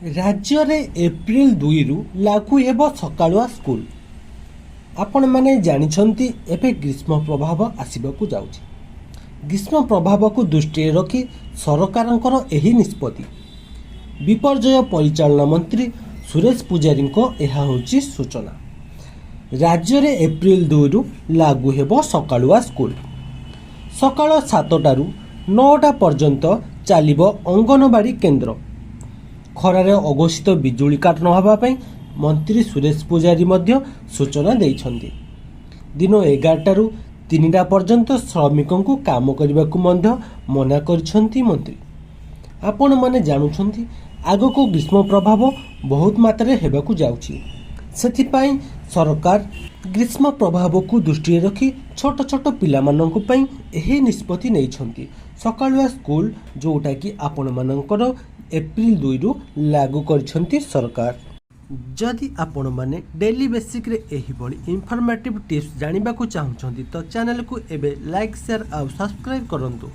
राज्य रे एप्रिल 2 रु लागू हेब सकाळुआ स्कूल। आपण माने जानिछंती एबे ग्रीष्म प्रभाव आसिबाकू जाउछि। ग्रीष्म प्रभाव को दृष्टि रखी सरकारंकर एही निष्पत्ति। विपर्यय परिचालना मंत्री सुरेश पुजारी एहा होछि सूचना। राज्य रे एप्रिल 2 रु लागू हेब सकाळुआ स्कूल। सकाळ 7टा रु 9टा पर्यंत चलिब अंगनवाड़ी केन्द्र। खरारे अघोषित बिजुली काट नहबा पई मंत्री सुरेश पुजारी मध्य सूचना देइछन्ति। दिन 11टा रु 3टा पर्यंत श्रमिकों को काम करने को मध्य मना करिछन्ति मंत्री। आपण माने जानुछन्ति आगको ग्रीष्म प्रभाव बहुत मात्रा हेबाकू जाउछि। सेथिपाई सरकार ग्रीष्म प्रभाव को दृष्टि रखी छोट छोट पिला माननकु पई एही निष्पत्ति नेइछन्ति। सकाळुआ स्कूल जोटा कि आपण मानकर एप्रिल 2 रु लागू करिछन्ति सरकार। जदि आपण माने डेली बेसिक रे एही बडी इन्फॉर्मेटिव टिप्स जानिबा को चाहुछन्ति तो चैनल को एबे लाइक शेयर और सब्सक्राइब करंतु।